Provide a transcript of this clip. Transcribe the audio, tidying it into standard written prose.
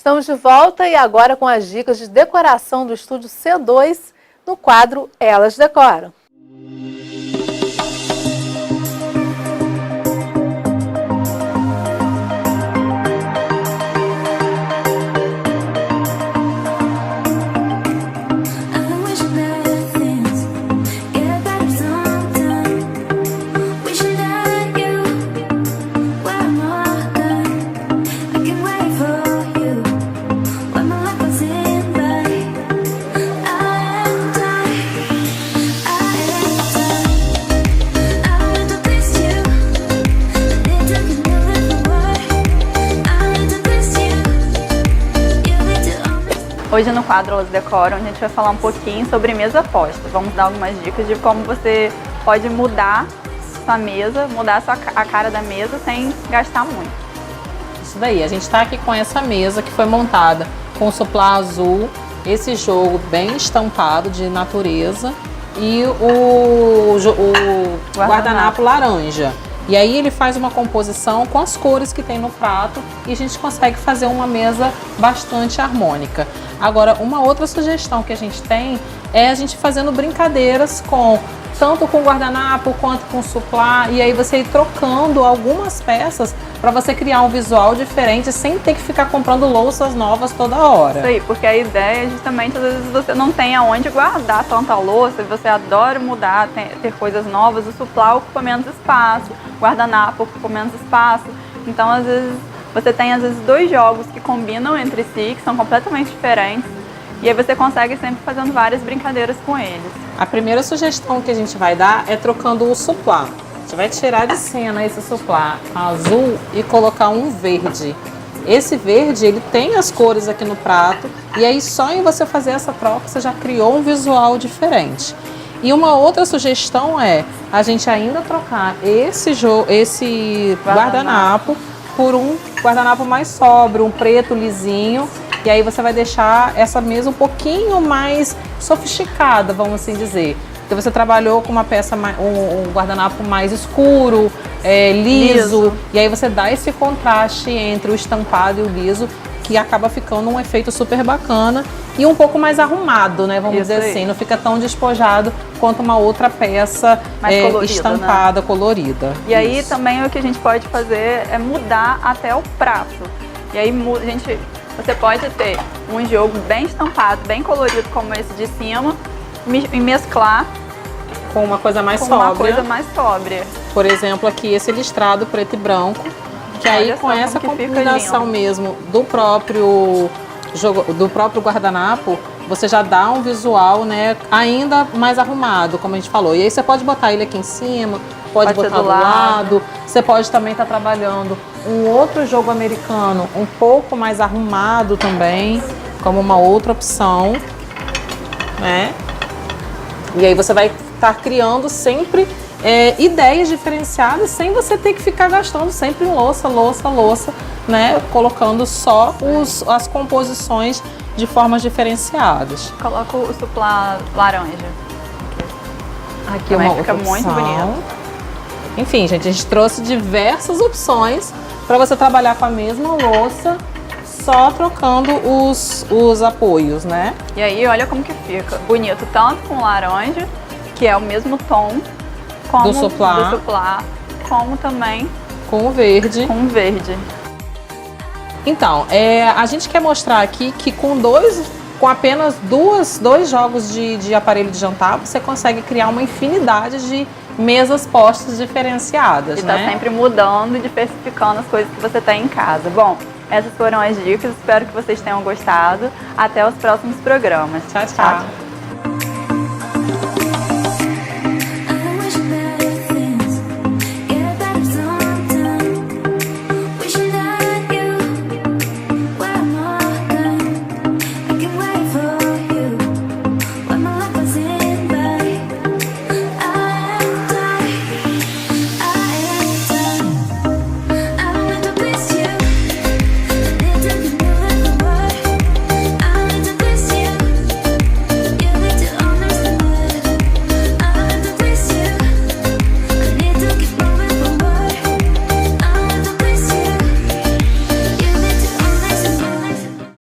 Estamos de volta e agora com as dicas de decoração do estúdio C2 no quadro Elas Decoram. Hoje no quadro Elas Decoram a gente vai falar um pouquinho sobre mesa posta. Vamos dar algumas dicas de como você pode mudar sua mesa, mudar a cara da mesa sem gastar muito. Isso daí, a gente está aqui com essa mesa que foi montada com o suplá azul, esse jogo bem estampado de natureza e o guardanapo laranja. E aí ele faz uma composição com as cores que tem no prato e a gente consegue fazer uma mesa bastante harmônica. Agora, uma outra sugestão que a gente tem é a gente fazendo brincadeiras tanto com guardanapo quanto com suplá, e aí você ir trocando algumas peças para você criar um visual diferente sem ter que ficar comprando louças novas toda hora. Isso aí, porque a ideia é justamente, às vezes você não tem aonde guardar tanta louça, você adora mudar, ter coisas novas, o suplá ocupa menos espaço, o guardanapo ocupa menos espaço, então às vezes você tem dois jogos que combinam entre si, que são completamente diferentes, e aí você consegue sempre fazendo várias brincadeiras com eles. A primeira sugestão que a gente vai dar é trocando o suplá. A gente vai tirar de cena esse suplá azul e colocar um verde. Esse verde, ele tem as cores aqui no prato, e aí só em você fazer essa troca você já criou um visual diferente. E uma outra sugestão é a gente ainda trocar esse guardanapo por um guardanapo mais sóbrio, um preto lisinho. E aí você vai deixar essa mesa um pouquinho mais sofisticada, vamos assim dizer. Porque você trabalhou com uma peça, um guardanapo mais escuro, liso. E aí você dá esse contraste entre o estampado e o liso, que acaba ficando um efeito super bacana e um pouco mais arrumado, né? Vamos dizer assim, não fica tão despojado quanto uma outra peça mais colorida, estampada, né? Colorida. E aí também o que a gente pode fazer é mudar até o prato. E aí você pode ter um jogo bem estampado, bem colorido como esse de cima, e mesclar com uma coisa mais sóbria. Por exemplo, aqui esse listrado preto e branco, que aí com essa combinação mesmo do próprio guardanapo, você já dá um visual, né, ainda mais arrumado, como a gente falou. E aí você pode botar ele aqui em cima, pode botar do lado. Você pode também estar trabalhando um outro jogo americano um pouco mais arrumado também, como uma outra opção, né? E aí você vai estar criando sempre ideias diferenciadas sem você ter que ficar gastando sempre em louça, né? Colocando só as composições de formas diferenciadas. Coloca o suplá laranja. Aqui uma fica outra muito opção. bonito. Enfim, gente, a gente trouxe diversas opções para você trabalhar com a mesma louça, só trocando os apoios, né? E aí, olha como que fica. Bonito, tanto com laranja, que é o mesmo tom do suplá, como também com o verde. Então, a gente quer mostrar aqui que com apenas dois jogos de aparelho de jantar, você consegue criar uma infinidade de mesas postas diferenciadas, e tá sempre mudando e diversificando as coisas que você tem em casa. Bom, essas foram as dicas, espero que vocês tenham gostado. Até os próximos programas. Tchau, tchau.